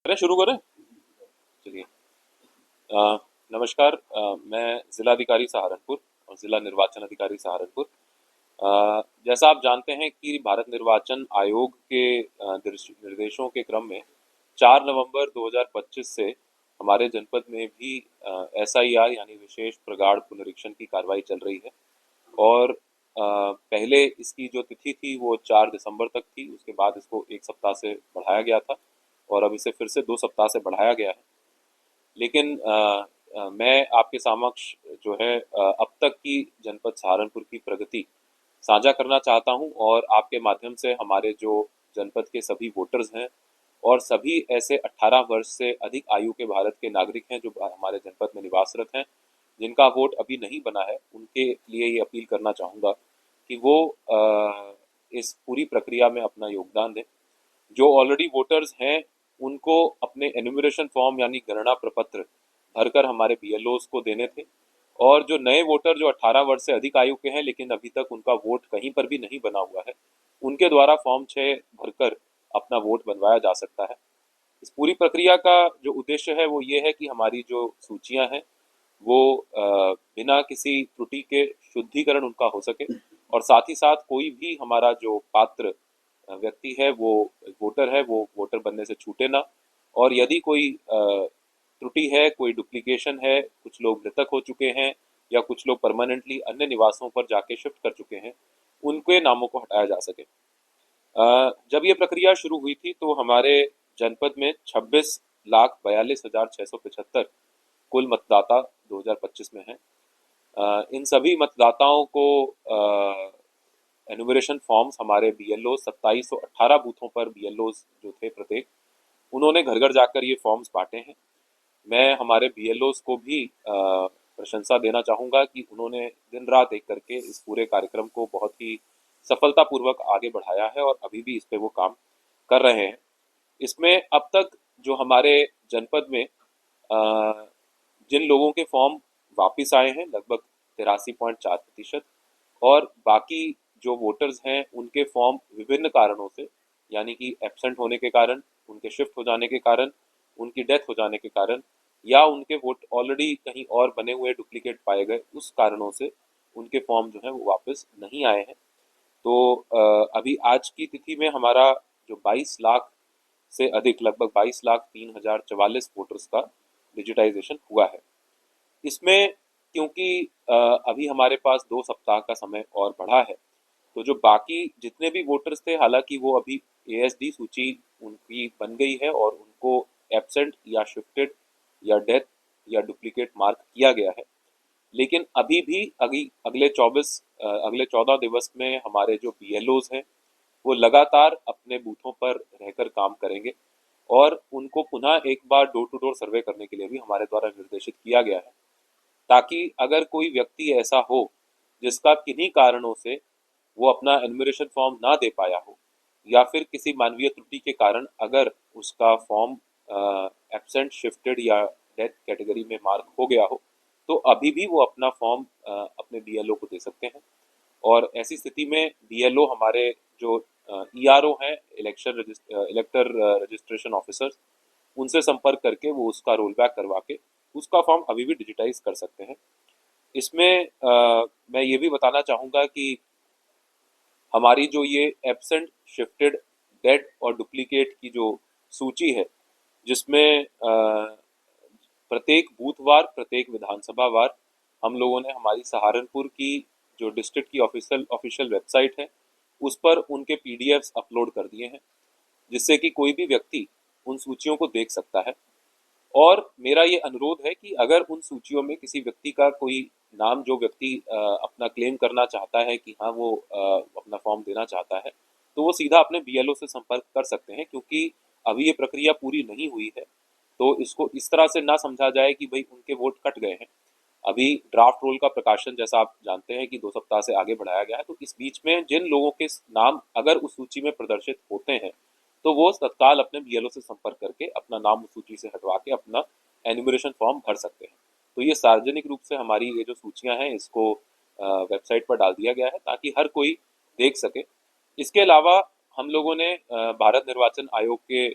करें शुरू करें। चलिए। अ, नमस्कार। मैं जिलाधिकारी सहारनपुर और जिला निर्वाचन अधिकारी सहारनपुर। जैसा आप जानते हैं कि भारत निर्वाचन आयोग के निर्देशों के क्रम में 4 नवंबर 2025 से हमारे जनपद में भी एसआईआर यानी विशेष प्रगाढ़ पुनरीक्षण की कार्रवाई चल रही है। और पहले इसकी जो तिथि थी वो 4 दिसंबर तक थी, उसके बाद इसको 1 सप्ताह से बढ़ाया गया था और अब इसे फिर से 2 सप्ताह से बढ़ाया गया है। लेकिन मैं आपके समक्ष जो है अब तक की जनपद सहारनपुर की प्रगति साझा करना चाहता हूं और आपके माध्यम से हमारे जो जनपद के सभी वोटर्स हैं और सभी ऐसे 18 वर्ष से अधिक आयु के भारत के नागरिक हैं जो हमारे जनपद में निवासरत हैं, जिनका वोट अभी नहीं बना है, उनके लिए ये अपील करना चाहूँगा कि वो इस पूरी प्रक्रिया में अपना योगदान दें। जो ऑलरेडी वोटर्स हैं उनको अपने एनुमरेशन फॉर्म यानी गणना प्रपत्र भरकर हमारे बीएलओस को देने थे, और जो नए वोटर जो 18 वर्ष से अधिक आयु के हैं लेकिन अभी तक उनका वोट कहीं पर भी नहीं बना हुआ है, उनके द्वारा फॉर्म 6 भरकर अपना वोट बनवाया जा सकता है। इस पूरी प्रक्रिया का जो उद्देश्य है वो ये है कि हमारी जो सूचियां हैं वो बिना किसी त्रुटि के शुद्धिकरण उनका हो सके, और साथ ही साथ कोई भी हमारा जो पात्र व्यक्ति है वो वोटर है वो वोटर बनने से छूटे ना। और यदि कोई त्रुटि है, कोई डुप्लीकेशन है, कुछ लोग मृतक हो चुके हैं या कुछ लोग परमानेंटली अन्य निवासों पर जाके शिफ्ट कर चुके हैं, उनके नामों को हटाया जा सके। जब ये प्रक्रिया शुरू हुई थी तो हमारे जनपद में 26,42,675 कुल मतदाता 2025 में हैं। इन सभी मतदाताओं को एनुमरेशन फॉर्म्स हमारे बीएलओ 2718 बूथों पर बीएलओ जो थे प्रत्येक, उन्होंने घर घर जाकर ये फॉर्म्स बांटे हैं। मैं हमारे बीएलओस को भी प्रशंसा देना चाहूँगा कि उन्होंने दिन रात एक करके इस पूरे कार्यक्रम को बहुत ही सफलतापूर्वक आगे बढ़ाया है और अभी भी इस पे वो काम कर रहे हैं। इसमें अब तक जो हमारे जनपद में जिन लोगों के फॉर्म वापिस आए हैं लगभग 83.4%, और बाकी जो वोटर्स हैं उनके फॉर्म विभिन्न कारणों से, यानी कि एब्सेंट होने के कारण, उनके शिफ्ट हो जाने के कारण, उनकी डेथ हो जाने के कारण, या उनके वोट ऑलरेडी कहीं और बने हुए डुप्लीकेट पाए गए, उस कारणों से उनके फॉर्म जो है वो वापस नहीं आए हैं। तो अभी आज की तिथि में हमारा जो 22 लाख से अधिक लगभग 22,03,044 वोटर्स का डिजिटाइजेशन हुआ है। इसमें क्योंकि अभी हमारे पास 2 सप्ताह का समय और बढ़ा है, तो जो बाकी जितने भी वोटर्स थे, हालांकि वो अभी एएसडी सूची उनकी बन गई है और उनको एब्सेंट या शिफ्टेड या डेथ या डुप्लीकेट मार्क किया गया है, लेकिन अभी भी अगले 14 दिवस में हमारे जो बीएलओस हैं वो लगातार अपने बूथों पर रहकर काम करेंगे, और उनको पुनः एक बार डोर टू डोर सर्वे करने के लिए भी हमारे द्वारा निर्देशित किया गया है, ताकि अगर कोई व्यक्ति ऐसा हो जिसका किन्हीं कारणों से वो अपना एनुमरेशन फॉर्म ना दे पाया हो, या फिर किसी मानवीय त्रुटि के कारण अगर उसका फॉर्म एब्सेंट शिफ्टेड या डेथ कैटेगरी में मार्क हो गया हो, तो अभी भी वो अपना फॉर्म अपने बीएलओ को दे सकते हैं। और ऐसी स्थिति में बीएलओ हमारे जो ईआरओ हैं, इलेक्टर रजिस्ट्रेशन ऑफिसर्स, उनसे संपर्क करके वो उसका रोल बैक करवा के उसका फॉर्म अभी भी डिजिटाइज कर सकते हैं। इसमें मैं ये भी बताना चाहूँगा कि हमारी जो ये एब्सेंट शिफ्टेड डेड और डुप्लीकेट की जो सूची है, जिसमें प्रत्येक बूथवार, प्रत्येक विधानसभा वार हम लोगों ने हमारी सहारनपुर की जो डिस्ट्रिक्ट की ऑफिशियल वेबसाइट है उस पर उनके पीडीएफ्स अपलोड कर दिए हैं, जिससे कि कोई भी व्यक्ति उन सूचियों को देख सकता है। और मेरा ये अनुरोध है कि अगर उन सूचियों में किसी व्यक्ति का कोई नाम, जो व्यक्ति अपना क्लेम करना चाहता है कि हाँ वो अपना फॉर्म देना चाहता है, तो वो सीधा अपने बीएलओ से संपर्क कर सकते हैं, क्योंकि अभी ये प्रक्रिया पूरी नहीं हुई है। तो इसको इस तरह से ना समझा जाए कि भाई उनके वोट कट गए हैं। अभी ड्राफ्ट रोल का प्रकाशन, जैसा आप जानते हैं, कि 2 सप्ताह से आगे बढ़ाया गया है, तो इस बीच में जिन लोगों के नाम अगर उस सूची में प्रदर्शित होते हैं तो वो तत्काल अपने बीएलओ से संपर्क करके अपना नाम उस सूची से हटवा के अपना एनुमरेशन फॉर्म भर सकते हैं। तो ये सार्वजनिक रूप से हमारी ये जो सूचियां हैं इसको वेबसाइट पर डाल दिया गया है ताकि हर कोई देख सके। इसके अलावा हम लोगों ने भारत निर्वाचन आयोग के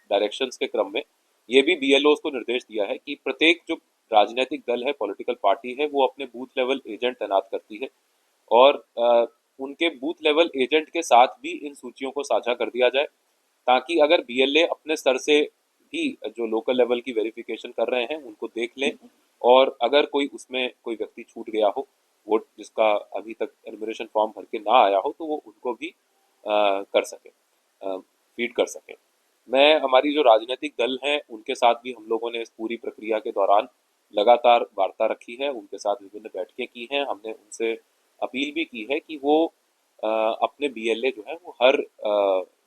डायरेक्शंस के क्रम में ये भी बीएलओस को निर्देश दिया है कि प्रत्येक जो राजनीतिक दल है, पॉलिटिकल पार्टी है, वो अपने बूथ लेवल एजेंट तैनात करती है और उनके बूथ लेवल एजेंट के साथ भी इन सूचियों को साझा कर दिया जाए, ताकि अगर बीएलए अपने स्तर से भी जो लोकल लेवल की वेरिफिकेशन कर रहे हैं उनको देख लें और अगर कोई उसमें कोई व्यक्ति छूट गया हो, वोट जिसका अभी तक एनुमरेशन फॉर्म भर के ना आया हो, तो वो उनको भी कर सके, फीड कर सके। मैं हमारी जो राजनीतिक दल हैं उनके साथ भी हम लोगों ने इस पूरी प्रक्रिया के दौरान लगातार वार्ता रखी है, उनके साथ विभिन्न बैठकें की हैं। हमने उनसे अपील भी की है कि वो अपने बीएलए जो है वो हर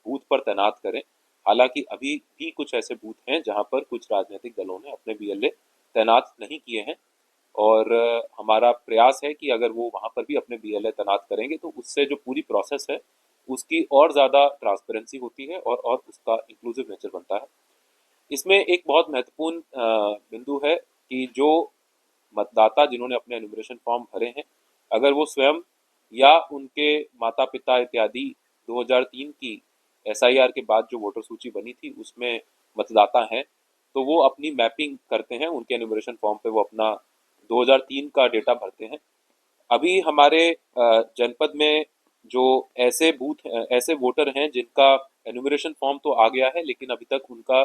बूथ पर तैनात करें। हालांकि अभी भी कुछ ऐसे बूथ हैं जहां पर कुछ राजनीतिक दलों ने अपने बीएलए तैनात नहीं किए हैं और हमारा प्रयास है कि अगर वो वहां पर भी अपने बीएलए तैनात करेंगे तो उससे जो पूरी प्रोसेस है उसकी और ज़्यादा ट्रांसपेरेंसी होती है और उसका इंक्लूसिव नेचर बनता है। इसमें एक बहुत महत्वपूर्ण बिंदु है कि जो मतदाता जिन्होंने अपने एनुमरेशन फॉर्म भरे हैं, अगर वो स्वयं या उनके माता पिता इत्यादि 2003 की एसआईआर के बाद जो वोटर सूची बनी थी उसमें मतदाता हैं, तो वो अपनी मैपिंग करते हैं, उनके एनुमरेशन फॉर्म पे वो अपना 2003 का डेटा भरते हैं। अभी हमारे जनपद में जो ऐसे वोटर हैं जिनका एनुमरेशन फॉर्म तो आ गया है, लेकिन अभी तक उनका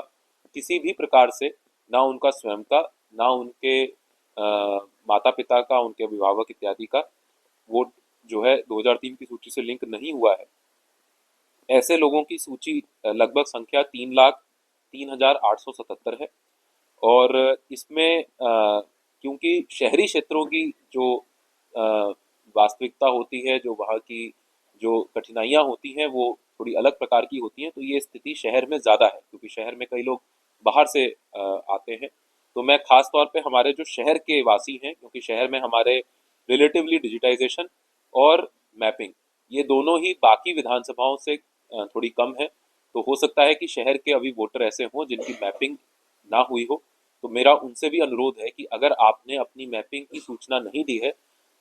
किसी भी प्रकार से ना उनका स्वयं का, ना उनके माता पिता का, उनके अभिभावक इत्यादि का वोट जो है 2003 की सूची से लिंक नहीं हुआ है। ऐसे लोगों की सूची लगभग संख्या 3,03,877 है और इसमें क्योंकि शहरी क्षेत्रों की जो वास्तविकता होती है, जो वहाँ की जो कठिनाइयाँ होती हैं वो थोड़ी अलग प्रकार की होती हैं, तो ये स्थिति शहर में ज़्यादा है क्योंकि शहर में कई लोग बाहर से आते हैं। तो मैं खास तौर पे हमारे जो शहर के वासी हैं, क्योंकि शहर में हमारे रिलेटिवली डिजिटाइजेशन और मैपिंग ये दोनों ही बाकी विधानसभाओं से थोड़ी कम है, तो हो सकता है कि शहर के अभी वोटर ऐसे हों जिनकी मैपिंग ना हुई हो। तो मेरा उनसे भी अनुरोध है कि अगर आपने अपनी मैपिंग की सूचना नहीं दी है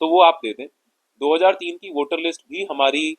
तो वो आप दे दें। 2003 की वोटर लिस्ट भी हमारी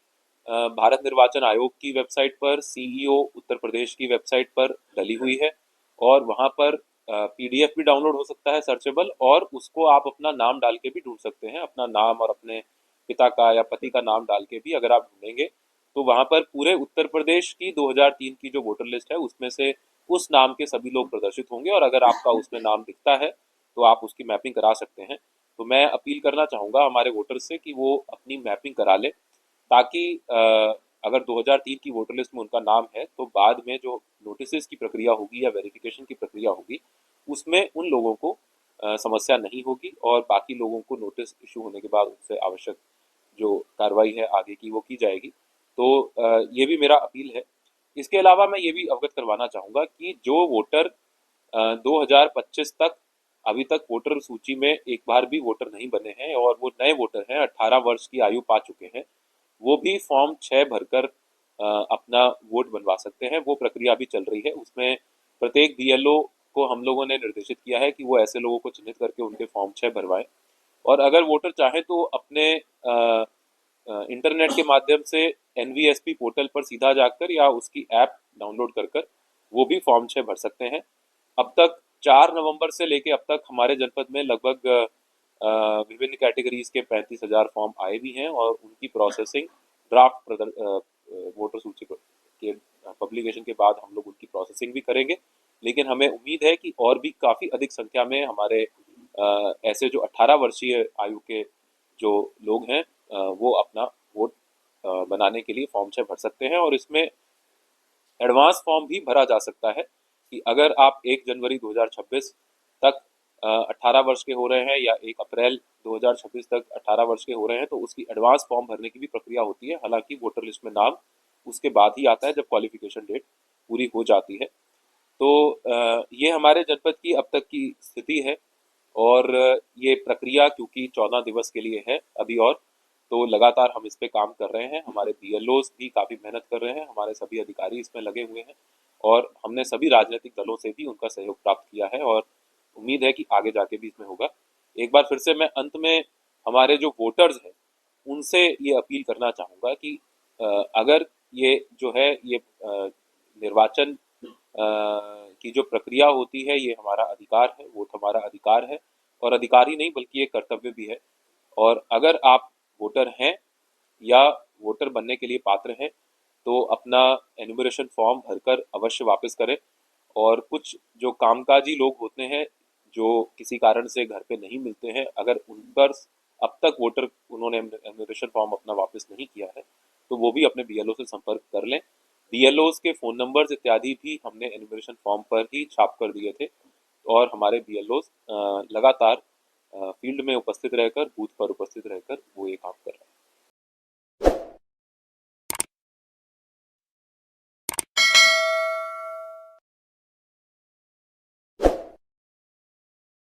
भारत निर्वाचन आयोग की वेबसाइट पर, सीईओ उत्तर प्रदेश की वेबसाइट पर डली हुई है और वहाँ पर पीडीएफ भी डाउनलोड हो सकता है सर्चेबल, और उसको आप अपना नाम डाल के भी ढूंढ सकते हैं, अपना नाम और अपने पिता का या पति का नाम डाल के भी अगर आप ढूंढेंगे तो वहाँ पर पूरे उत्तर प्रदेश की 2003 की जो वोटर लिस्ट है उसमें से उस नाम के सभी लोग प्रदर्शित होंगे और अगर आपका उसमें नाम दिखता है तो आप उसकी मैपिंग करा सकते हैं। तो मैं अपील करना चाहूँगा हमारे वोटर से कि वो अपनी मैपिंग करा लें, ताकि अगर 2003 की वोटर लिस्ट में उनका नाम है तो बाद में जो नोटिस की प्रक्रिया होगी या वेरिफिकेशन की प्रक्रिया होगी उसमें उन लोगों को समस्या नहीं होगी और बाकी लोगों को नोटिस इशू होने के बाद उससे आवश्यक जो कार्रवाई है आगे की वो की जाएगी। तो ये भी मेरा अपील है। इसके अलावा मैं ये भी अवगत करवाना चाहूँगा कि जो वोटर 2025 तक अभी तक वोटर सूची में एक बार भी वोटर नहीं बने हैं और वो नए वोटर हैं, 18 वर्ष की आयु पा चुके हैं, वो भी फॉर्म 6 भरकर अपना वोट बनवा सकते हैं। वो प्रक्रिया भी चल रही है, उसमें प्रत्येक बीएलओ को हम लोगों ने निर्देशित किया है कि वो ऐसे लोगों को चिन्हित करके उनके फॉर्म 6 भरवाएं और अगर वोटर चाहे तो अपने इंटरनेट के माध्यम से एनवीएसपी पोर्टल पर सीधा जाकर या उसकी ऐप डाउनलोड कर कर वो भी फॉर्म 6 भर सकते हैं। अब तक 4 नवंबर से लेके अब तक हमारे जनपद में लगभग विभिन्न कैटेगरीज के 35,000 फॉर्म आए भी हैं और उनकी प्रोसेसिंग ड्राफ्ट वोटर सूची के पब्लिकेशन के बाद हम लोग उनकी प्रोसेसिंग भी करेंगे, लेकिन हमें उम्मीद है कि और भी काफ़ी अधिक संख्या में हमारे ऐसे जो 18 वर्षीय आयु के जो लोग हैं वो अपना वोट बनाने के लिए फॉर्म 6 भर सकते हैं और इसमें एडवांस फॉर्म भी भरा जा सकता है कि अगर आप 1 जनवरी 2026 तक 18 वर्ष के हो रहे हैं या 1 अप्रैल 2026 तक 18 वर्ष के हो रहे हैं तो उसकी एडवांस फॉर्म भरने की भी प्रक्रिया होती है। हालांकि वोटर लिस्ट में नाम उसके बाद ही आता है जब क्वालिफिकेशन डेट पूरी हो जाती है। तो ये हमारे जनपद की अब तक की स्थिति है और ये प्रक्रिया क्योंकि 14 दिवस के लिए है अभी और, तो लगातार हम इस पे काम कर रहे हैं। हमारे बीएलओस भी काफ़ी मेहनत कर रहे हैं, हमारे सभी अधिकारी इसमें लगे हुए हैं और हमने सभी राजनीतिक दलों से भी उनका सहयोग प्राप्त किया है और उम्मीद है कि आगे जाके भी इसमें होगा। एक बार फिर से मैं अंत में हमारे जो वोटर्स हैं उनसे ये अपील करना चाहूँगा कि अगर ये जो है ये निर्वाचन की जो प्रक्रिया होती है ये हमारा अधिकार है, वोट हमारा अधिकार है और अधिकार ही नहीं बल्कि एक कर्तव्य भी है। और अगर आप वोटर हैं या वोटर बनने के लिए पात्र हैं तो अपना एनुमरेशन फॉर्म भरकर अवश्य वापस करें। और कुछ जो कामकाजी लोग होते हैं जो किसी कारण से घर पे नहीं मिलते हैं, अगर उन पर अब तक वोटर उन्होंने एनुमरेशन फॉर्म अपना वापस नहीं किया है तो वो भी अपने बीएलओ से संपर्क कर लें। बीएलओ के फ़ोन नंबर्स इत्यादि भी हमने एनुमरेशन फॉर्म पर ही छाप कर दिए थे और हमारे बीएलओ लगातार फील्ड में उपस्थित रहकर, बूथ पर उपस्थित रहकर